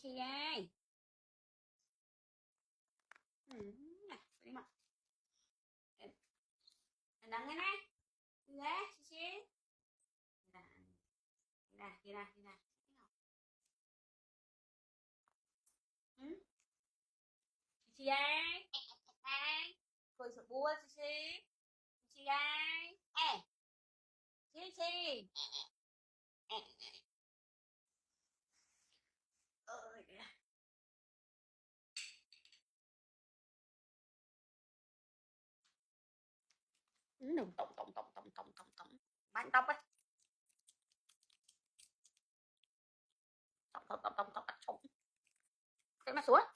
Chi ơi. Nè, đi mà. Đằng cái này. Ghé, Chi. Đi ra. Ừ. Chi ơi. Ai. Cười sợ bua Chi. Chi ơi. Ê. Chi. Ơi. Đừng tổng. Bánh tóc ấy. Tổng. Cái mà xuống.